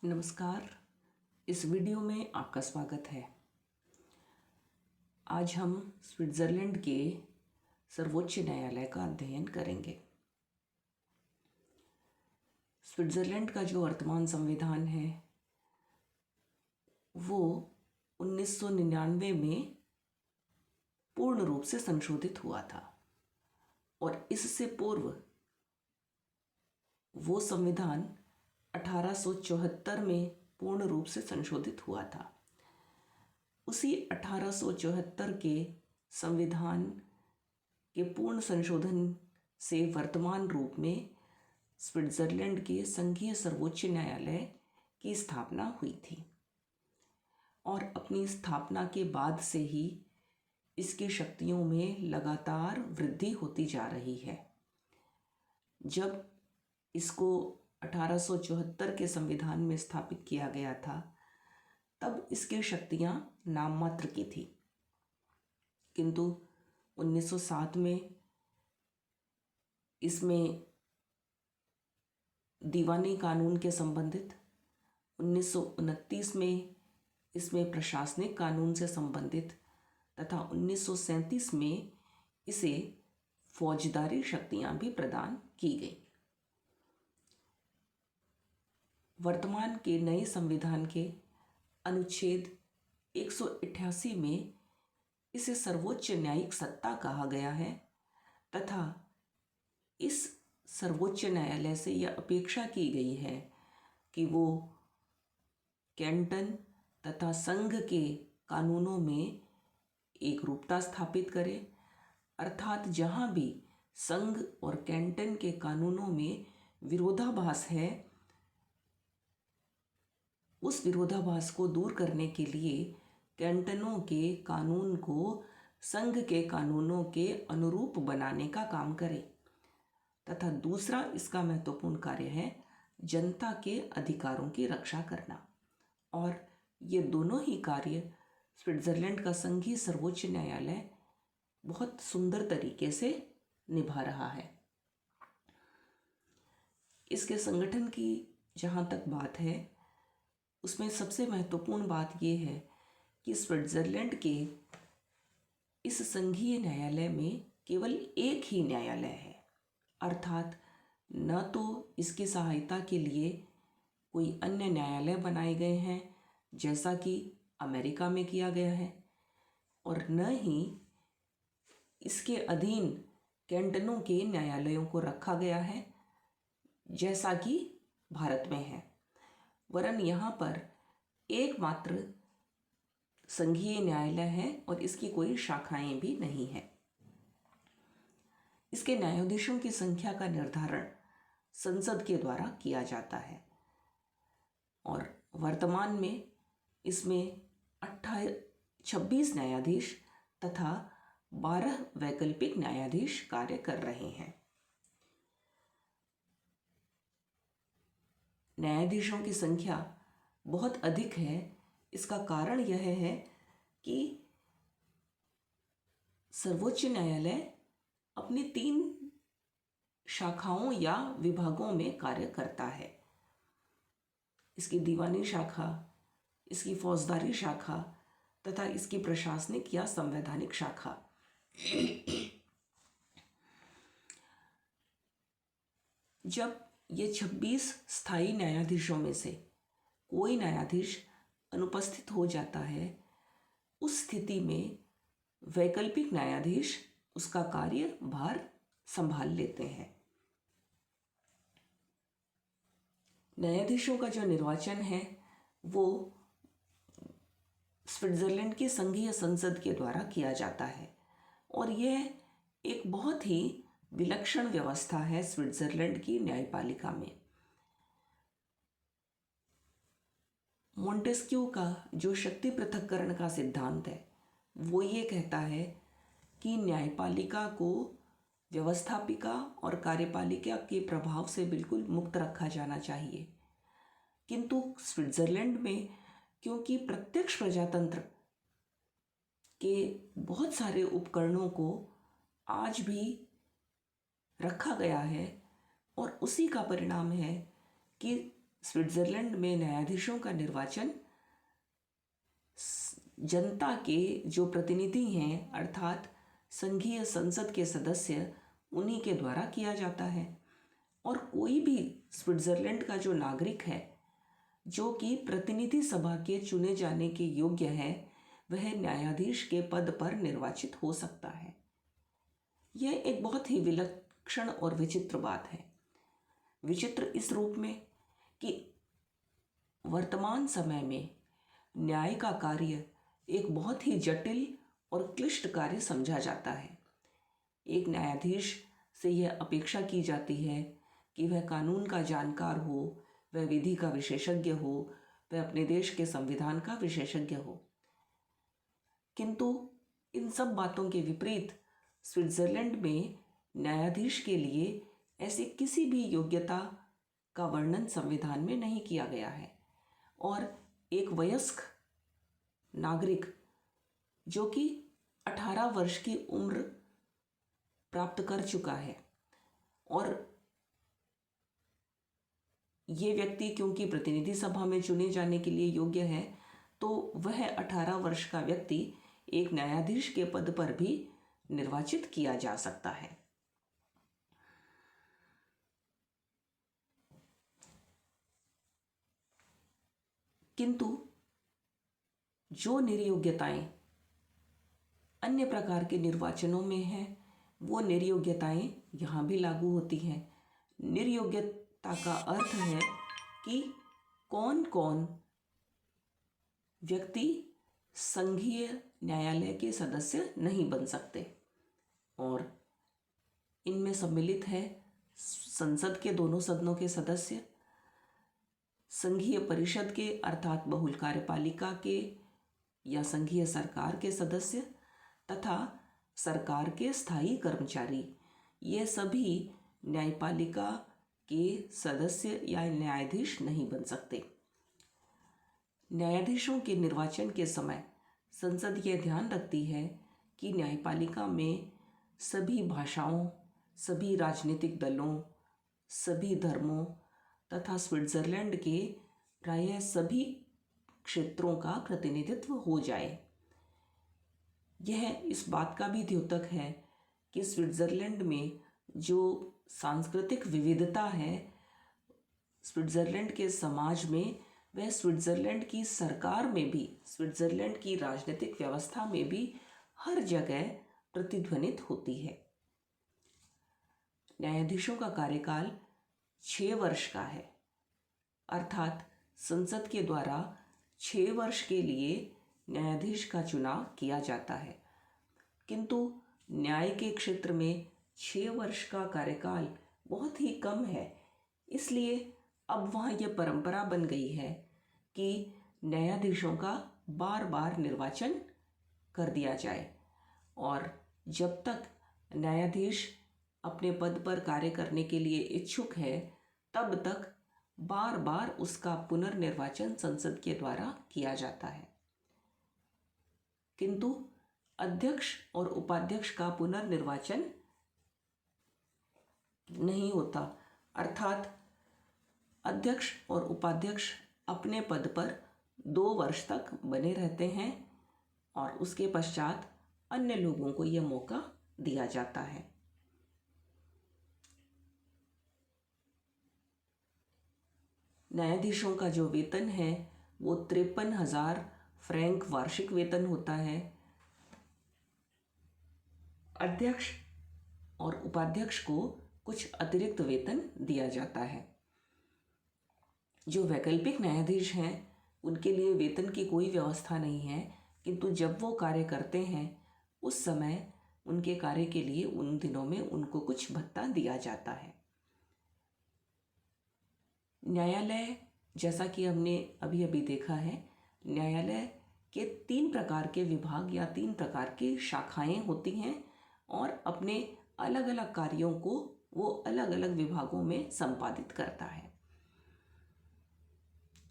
नमस्कार। इस वीडियो में आपका स्वागत है। आज हम स्विट्ज़रलैंड के सर्वोच्च न्यायालय का अध्ययन करेंगे। स्विट्ज़रलैंड का जो वर्तमान संविधान है वो 1999 में पूर्ण रूप से संशोधित हुआ था और इससे पूर्व वो संविधान 1874 में पूर्ण रूप से संशोधित हुआ था। उसी 1874 के संविधान के पूर्ण संशोधन से वर्तमान रूप में स्विट्ज़रलैंड के संघीय सर्वोच्च न्यायालय की स्थापना हुई थी और अपनी स्थापना के बाद से ही इसकी शक्तियों में लगातार वृद्धि होती जा रही है। जब इसको 1874 के संविधान में स्थापित किया गया था तब इसकी शक्तियां नाम मात्र की थी, किंतु 1907 में इसमें दीवानी कानून के संबंधित, 1929 में इसमें प्रशासनिक कानून से संबंधित तथा 1937 में इसे फौजदारी शक्तियां भी प्रदान की गई। वर्तमान के नए संविधान के अनुच्छेद 188 में इसे सर्वोच्च न्यायिक सत्ता कहा गया है तथा इस सर्वोच्च न्यायालय से यह अपेक्षा की गई है कि वो कैंटन तथा संघ के कानूनों में एकरूपता स्थापित करे, अर्थात जहाँ भी संघ और कैंटन के कानूनों में विरोधाभास है उस विरोधाभास को दूर करने के लिए कैंटनों के कानून को संघ के कानूनों के अनुरूप बनाने का काम करे तथा दूसरा इसका महत्वपूर्ण कार्य है जनता के अधिकारों की रक्षा करना। और ये दोनों ही कार्य स्विट्ज़रलैंड का संघीय सर्वोच्च न्यायालय बहुत सुंदर तरीके से निभा रहा है। इसके संगठन की जहाँ तक बात है उसमें सबसे महत्वपूर्ण बात यह है कि स्विट्ज़रलैंड के इस संघीय न्यायालय में केवल एक ही न्यायालय है, अर्थात न तो इसकी सहायता के लिए कोई अन्य न्यायालय बनाए गए हैं जैसा कि अमेरिका में किया गया है और न ही इसके अधीन कैंटनों के न्यायालयों को रखा गया है जैसा कि भारत में है, वरन यहाँ पर एकमात्र संघीय न्यायालय है और इसकी कोई शाखाएं भी नहीं है। इसके न्यायाधीशों की संख्या का निर्धारण संसद के द्वारा किया जाता है और वर्तमान में इसमें 26 न्यायाधीश तथा 12 वैकल्पिक न्यायाधीश कार्य कर रहे हैं। न्यायाधीशों की संख्या बहुत अधिक है। इसका कारण यह है कि सर्वोच्च न्यायालय अपनी 3 शाखाओं या विभागों में कार्य करता है। इसकी दीवानी शाखा, इसकी फौजदारी शाखा तथा इसकी प्रशासनिक या संवैधानिक शाखा। जब ये 26 स्थायी न्यायाधीशों में से कोई न्यायाधीश अनुपस्थित हो जाता है उस स्थिति में वैकल्पिक न्यायाधीश उसका कार्यभार संभाल लेते हैं। न्यायाधीशों का जो निर्वाचन है वो स्विट्ज़रलैंड की संघीय संसद के द्वारा किया जाता है और यह एक बहुत ही विलक्षण व्यवस्था है स्विट्ज़रलैंड की न्यायपालिका में। मोंटेस्क्यू का जो शक्ति पृथक्करण का सिद्धांत है वो ये कहता है कि न्यायपालिका को व्यवस्थापिका और कार्यपालिका के प्रभाव से बिल्कुल मुक्त रखा जाना चाहिए, किंतु स्विट्ज़रलैंड में क्योंकि प्रत्यक्ष प्रजातंत्र के बहुत सारे उपकरणों को आज भी रखा गया है और उसी का परिणाम है कि स्विट्जरलैंड में न्यायाधीशों का निर्वाचन जनता के जो प्रतिनिधि हैं अर्थात संघीय संसद के सदस्य उन्हीं के द्वारा किया जाता है। और कोई भी स्विट्जरलैंड का जो नागरिक है जो कि प्रतिनिधि सभा के चुने जाने के योग्य है वह न्यायाधीश के पद पर निर्वाचित हो सकता है। यह एक बहुत ही विलक्षण और विचित्र बात है। विचित्र इस रूप में कि वर्तमान समय में न्याय का कार्य एक बहुत ही जटिल और क्लिष्ट कार्य समझा जाता है। एक न्यायाधीश से यह अपेक्षा की जाती है कि वह कानून का जानकार हो, वह विधि का विशेषज्ञ हो, वह अपने देश के संविधान का विशेषज्ञ हो। किंतु इन सब बातों के विपरीत स्विट्जरलैंड में न्यायाधीश के लिए ऐसी किसी भी योग्यता का वर्णन संविधान में नहीं किया गया है। और एक वयस्क नागरिक जो कि 18 वर्ष की उम्र प्राप्त कर चुका है और ये व्यक्ति क्योंकि प्रतिनिधि सभा में चुने जाने के लिए योग्य है तो वह 18 वर्ष का व्यक्ति एक न्यायाधीश के पद पर भी निर्वाचित किया जा सकता है। किंतु जो निर्योग्यताएं अन्य प्रकार के निर्वाचनों में हैं वो निर्योग्यताएं यहाँ भी लागू होती हैं। निर्योग्यता का अर्थ है कि कौन कौन व्यक्ति संघीय न्यायालय के सदस्य नहीं बन सकते और इनमें सम्मिलित है संसद के दोनों सदनों के सदस्य, संघीय परिषद के अर्थात बहुल कार्यपालिका के या संघीय सरकार के सदस्य तथा सरकार के स्थायी कर्मचारी। ये सभी न्यायपालिका के सदस्य या न्यायाधीश नहीं बन सकते। न्यायाधीशों के निर्वाचन के समय संसद यह ध्यान रखती है कि न्यायपालिका में सभी भाषाओं, सभी राजनीतिक दलों, सभी धर्मों तथा स्विट्जरलैंड के प्रायः सभी क्षेत्रों का प्रतिनिधित्व हो जाए। यह इस बात का भी द्योतक है कि स्विट्जरलैंड में जो सांस्कृतिक विविधता है स्विट्जरलैंड के समाज में, वह स्विट्जरलैंड की सरकार में भी, स्विट्जरलैंड की राजनीतिक व्यवस्था में भी हर जगह प्रतिध्वनित होती है। न्यायाधीशों का कार्यकाल 6 वर्ष का है अर्थात संसद के द्वारा 6 वर्ष के लिए न्यायाधीश का चुनाव किया जाता है। किंतु न्याय के क्षेत्र में 6 वर्ष का कार्यकाल बहुत ही कम है, इसलिए अब वहाँ यह परंपरा बन गई है कि न्यायाधीशों का बार बार निर्वाचन कर दिया जाए और जब तक न्यायाधीश अपने पद पर कार्य करने के लिए इच्छुक है तब तक बार बार उसका पुनर्निर्वाचन संसद के द्वारा किया जाता है। किंतु अध्यक्ष और उपाध्यक्ष का पुनर्निर्वाचन नहीं होता अर्थात अध्यक्ष और उपाध्यक्ष अपने पद पर 2 वर्ष तक बने रहते हैं और उसके पश्चात अन्य लोगों को यह मौका दिया जाता है। न्यायाधीशों का जो वेतन है वो 53,000 फ्रैंक वार्षिक वेतन होता है। अध्यक्ष और उपाध्यक्ष को कुछ अतिरिक्त वेतन दिया जाता है। जो वैकल्पिक न्यायाधीश हैं उनके लिए वेतन की कोई व्यवस्था नहीं है, किंतु जब वो कार्य करते हैं उस समय उनके कार्य के लिए उन दिनों में उनको कुछ भत्ता दिया जाता है। न्यायालय, जैसा कि हमने अभी अभी देखा है, न्यायालय के 3 प्रकार के विभाग या 3 प्रकार की शाखाएं होती हैं और अपने अलग अलग कार्यों को वो अलग अलग विभागों में संपादित करता है।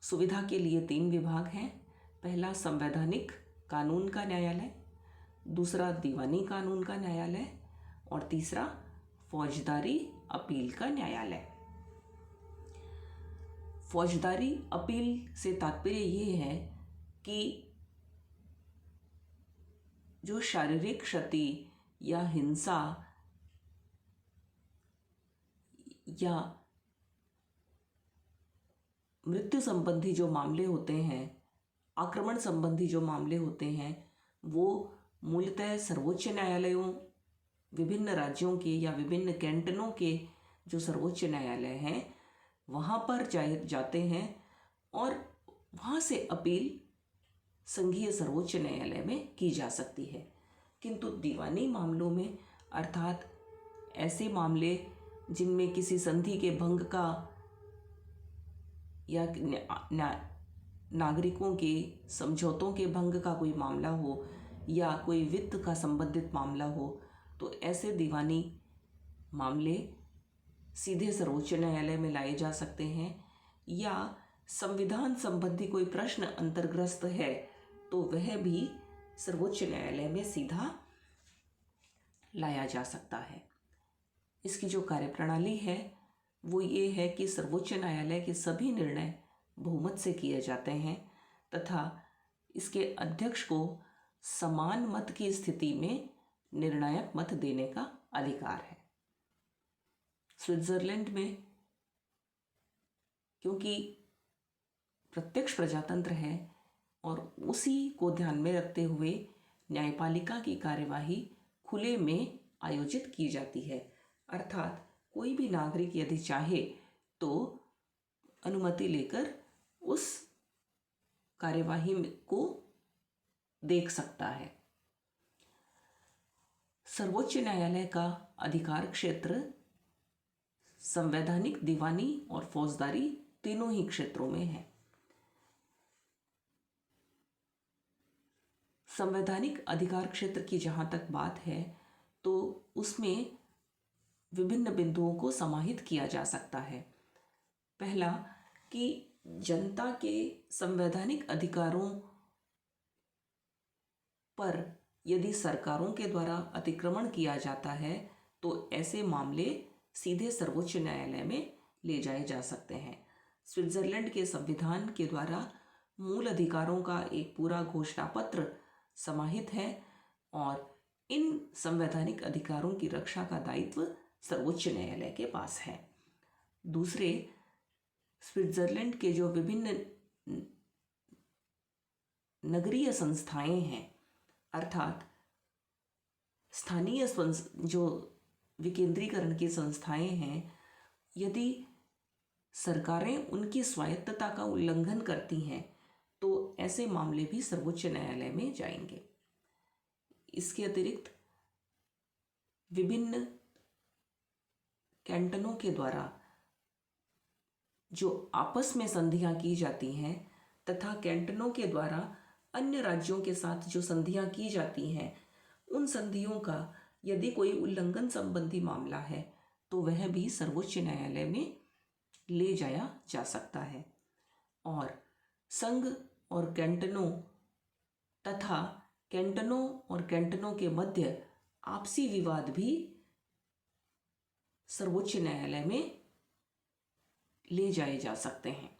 सुविधा के लिए 3 विभाग हैं। पहला संवैधानिक कानून का न्यायालय, दूसरा दीवानी कानून का न्यायालय और तीसरा फौजदारी अपील का न्यायालय। फौजदारी अपील से तात्पर्य ये है कि जो शारीरिक क्षति या हिंसा या मृत्यु संबंधी जो मामले होते हैं, आक्रमण संबंधी जो मामले होते हैं, वो मूलतः सर्वोच्च न्यायालयों, विभिन्न राज्यों के या विभिन्न कैंटनों के जो सर्वोच्च न्यायालय हैं वहाँ पर जाते हैं और वहाँ से अपील संघीय सर्वोच्च न्यायालय में की जा सकती है। किंतु दीवानी मामलों में, अर्थात ऐसे मामले जिनमें किसी संधि के भंग का या नागरिकों के समझौतों के भंग का कोई मामला हो या कोई वित्त का संबंधित मामला हो, तो ऐसे दीवानी मामले सीधे सर्वोच्च न्यायालय में लाए जा सकते हैं। या संविधान संबंधी कोई प्रश्न अंतर्ग्रस्त है तो वह भी सर्वोच्च न्यायालय में सीधा लाया जा सकता है। इसकी जो कार्यप्रणाली है वो ये है कि सर्वोच्च न्यायालय के सभी निर्णय बहुमत से किए जाते हैं तथा इसके अध्यक्ष को समान मत की स्थिति में निर्णायक मत देने का अधिकार है। स्विट्जरलैंड में क्योंकि प्रत्यक्ष प्रजातंत्र है और उसी को ध्यान में रखते हुए न्यायपालिका की कार्यवाही खुले में आयोजित की जाती है, अर्थात कोई भी नागरिक यदि चाहे तो अनुमति लेकर उस कार्यवाही को देख सकता है। सर्वोच्च न्यायालय का अधिकार क्षेत्र संवैधानिक, दीवानी और फौजदारी तीनों ही क्षेत्रों में है। संवैधानिक अधिकार क्षेत्र की जहाँ तक बात है तो उसमें विभिन्न बिंदुओं को समाहित किया जा सकता है। पहला कि जनता के संवैधानिक अधिकारों पर यदि सरकारों के द्वारा अतिक्रमण किया जाता है तो ऐसे मामले सीधे सर्वोच्च न्यायालय में ले जाए जा सकते हैं। स्विट्जरलैंड के संविधान के द्वारा मूल अधिकारों का एक पूरा घोषणा पत्र समाहित है और इन संवैधानिक अधिकारों की रक्षा का दायित्व सर्वोच्च न्यायालय के पास है। दूसरे, स्विट्जरलैंड के जो विभिन्न नगरीय संस्थाएं हैं, अर्थात स्थानीय जो विकेंद्रीकरण की संस्थाएं हैं, यदि सरकारें उनकी स्वायत्तता का उल्लंघन करती हैं तो ऐसे मामले भी सर्वोच्च न्यायालय में जाएंगे। इसके अतिरिक्त विभिन्न कैंटनों के द्वारा जो आपस में संधियां की जाती हैं तथा कैंटनों के द्वारा अन्य राज्यों के साथ जो संधियां की जाती हैं, उन संधियों का यदि कोई उल्लंघन संबंधी मामला है तो वह भी सर्वोच्च न्यायालय में ले जाया जा सकता है। और संघ और कैंटनों तथा कैंटनों और कैंटनों के मध्य आपसी विवाद भी सर्वोच्च न्यायालय में ले जाए जा सकते हैं।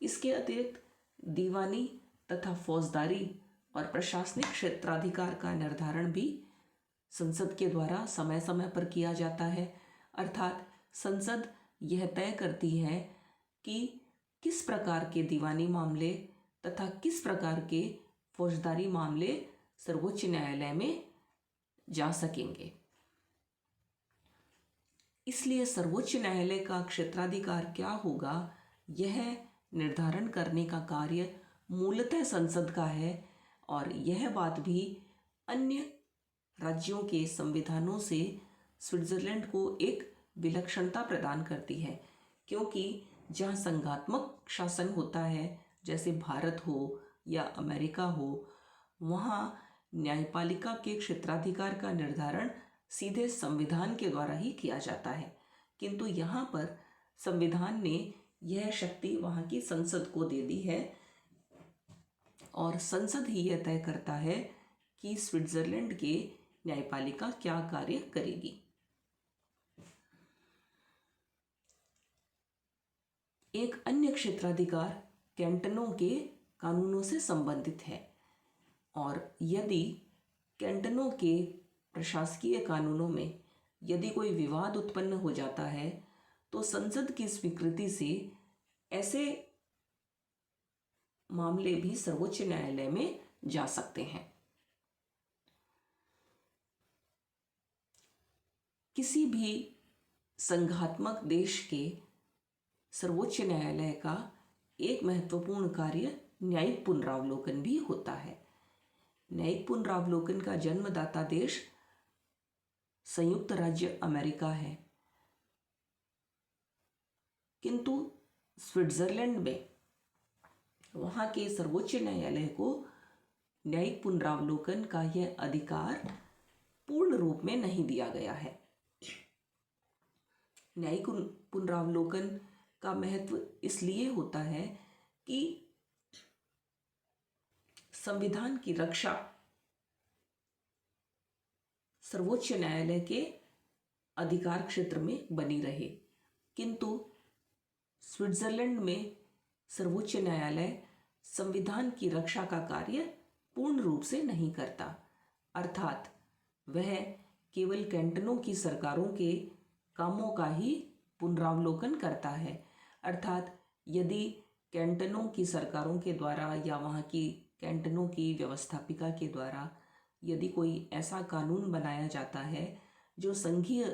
इसके अतिरिक्त दीवानी तथा फौजदारी और प्रशासनिक क्षेत्राधिकार का निर्धारण भी संसद के द्वारा समय समय पर किया जाता है, अर्थात संसद यह तय करती है कि किस प्रकार के दीवानी मामले तथा किस प्रकार के फौजदारी मामले सर्वोच्च न्यायालय में जा सकेंगे। इसलिए सर्वोच्च न्यायालय का क्षेत्राधिकार क्या होगा, यह निर्धारण करने का कार्य मूलतः संसद का है और यह बात भी अन्य राज्यों के संविधानों से स्विट्जरलैंड को एक विलक्षणता प्रदान करती है, क्योंकि जहाँ संघात्मक शासन होता है, जैसे भारत हो या अमेरिका हो, वहाँ न्यायपालिका के क्षेत्राधिकार का निर्धारण सीधे संविधान के द्वारा ही किया जाता है, किंतु यहाँ पर संविधान ने यह शक्ति वहाँ की संसद को दे दी है और संसद ही यह तय करता है कि स्विट्जरलैंड के न्यायपालिका क्या कार्य करेगी। एक अन्य क्षेत्राधिकार कैंटनों के कानूनों से संबंधित है, और यदि कैंटनों के प्रशासकीय कानूनों में यदि कोई विवाद उत्पन्न हो जाता है तो संसद की स्वीकृति से ऐसे मामले भी सर्वोच्च न्यायालय में जा सकते हैं। किसी भी संघात्मक देश के सर्वोच्च न्यायालय का एक महत्वपूर्ण कार्य न्यायिक पुनरावलोकन भी होता है। न्यायिक पुनरावलोकन का जन्मदाता देश संयुक्त राज्य अमेरिका है, किंतु स्विट्जरलैंड में वहाँ के सर्वोच्च न्यायालय को न्यायिक पुनरावलोकन का यह अधिकार पूर्ण रूप में नहीं दिया गया है। न्यायिक पुनरावलोकन का महत्व इसलिए होता है कि संविधान की रक्षा सर्वोच्च न्यायालय के अधिकार क्षेत्र में बनी रहे, किंतु स्विट्जरलैंड में सर्वोच्च न्यायालय संविधान की रक्षा का कार्य पूर्ण रूप से नहीं करता, अर्थात वह केवल कैंटनों की सरकारों के कामों का ही पुनरावलोकन करता है। अर्थात यदि कैंटनों की सरकारों के द्वारा या वहाँ की कैंटनों की व्यवस्थापिका के द्वारा यदि कोई ऐसा कानून बनाया जाता है जो संघीय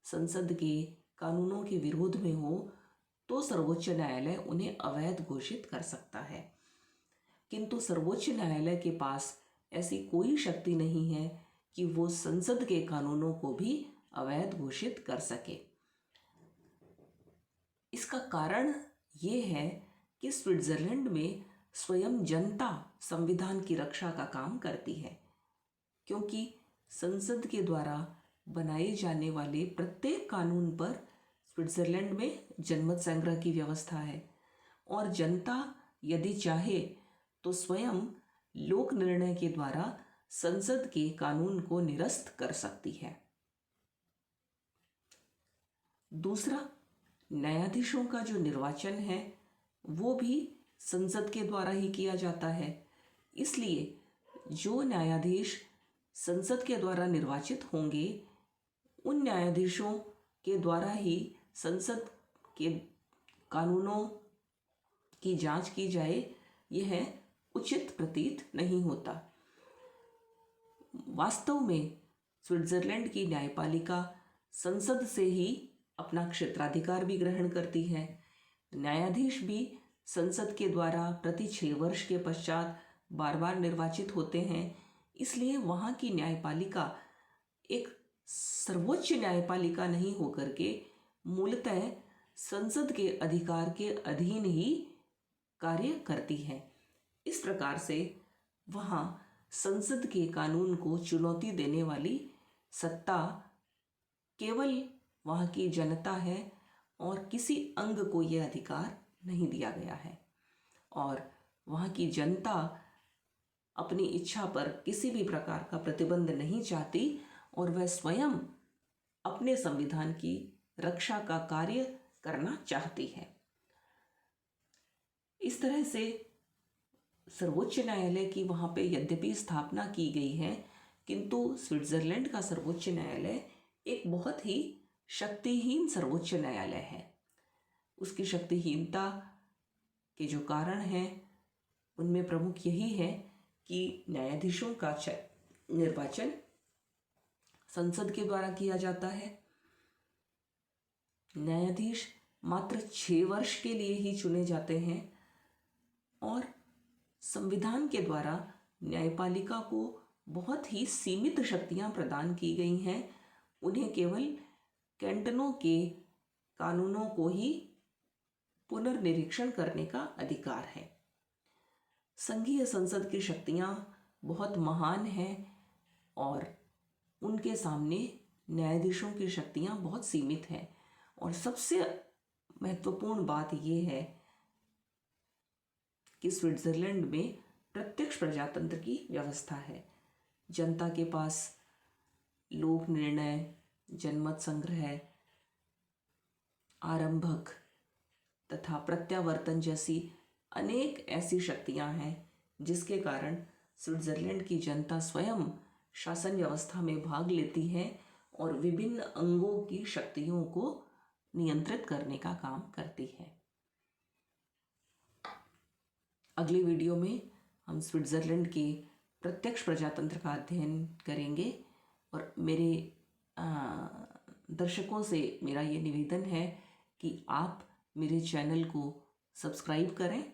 संसद के कानूनों के विरोध में हो, तो सर्वोच्च न्यायालय उन्हें अवैध घोषित कर सकता है। किंतु सर्वोच्च न्यायालय के पास ऐसी कोई शक्ति नहीं है कि वो संसद के कानूनों को भी अवैध घोषित कर सके। इसका कारण ये है कि स्विट्जरलैंड में स्वयं जनता संविधान की रक्षा का काम करती है, क्योंकि संसद के द्वारा बनाए जाने वाले प्रत्येक कानून पर स्विट्जरलैंड में जनमत संग्रह की व्यवस्था है, और जनता यदि चाहे तो स्वयं लोक निर्णय के द्वारा संसद के कानून को निरस्त कर सकती है। दूसरा, न्यायाधीशों का जो निर्वाचन है वो भी संसद के द्वारा ही किया जाता है। इसलिए जो न्यायाधीश संसद के द्वारा निर्वाचित होंगे उन न्यायाधीशों के द्वारा ही संसद के कानूनों की जांच की जाए, यह उचित प्रतीत नहीं होता। वास्तव में स्विट्जरलैंड की न्यायपालिका संसद से ही अपना क्षेत्राधिकार भी ग्रहण करती है। न्यायाधीश भी संसद के द्वारा प्रति 6 वर्ष के पश्चात बार बार निर्वाचित होते हैं। इसलिए वहाँ की न्यायपालिका एक सर्वोच्च न्यायपालिका नहीं होकर के मूलतः संसद के अधिकार के अधीन ही कार्य करती है। इस प्रकार से वहाँ संसद के कानून को चुनौती देने वाली सत्ता केवल वहाँ की जनता है, और किसी अंग को यह अधिकार नहीं दिया गया है, और वहाँ की जनता अपनी इच्छा पर किसी भी प्रकार का प्रतिबंध नहीं चाहती, और वह स्वयं अपने संविधान की रक्षा का कार्य करना चाहती है। इस तरह से सर्वोच्च न्यायालय की वहाँ पे यद्यपि स्थापना की गई है, किंतु स्विट्जरलैंड का सर्वोच्च न्यायालय एक बहुत ही शक्तिहीन सर्वोच्च न्यायालय है। उसकी शक्तिहीनता के जो कारण हैं उनमें प्रमुख यही है कि न्यायाधीशों का निर्वाचन संसद के द्वारा किया जाता है। न्यायाधीश मात्र 6 वर्ष के लिए ही चुने जाते हैं, और संविधान के द्वारा न्यायपालिका को बहुत ही सीमित शक्तियां प्रदान की गई हैं। उन्हें केवल कैंटनों के कानूनों को ही पुनर्निरीक्षण करने का अधिकार है। संघीय संसद की शक्तियां बहुत महान हैं, और उनके सामने न्यायाधीशों की शक्तियां बहुत सीमित हैं। और सबसे महत्वपूर्ण बात यह है कि स्विट्जरलैंड में प्रत्यक्ष प्रजातंत्र की व्यवस्था है। जनता के पास लोक निर्णय, जनमत संग्रह, आरंभक तथा प्रत्यावर्तन जैसी अनेक ऐसी शक्तियां हैं जिसके कारण स्विट्जरलैंड की जनता स्वयं शासन व्यवस्था में भाग लेती है और विभिन्न अंगों की शक्तियों को नियंत्रित करने का काम करती है। अगली वीडियो में हम स्विट्जरलैंड के प्रत्यक्ष प्रजातंत्र का अध्ययन करेंगे और मेरे दर्शकों से मेरा ये निवेदन है कि आप मेरे चैनल को सब्सक्राइब करें।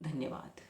धन्यवाद।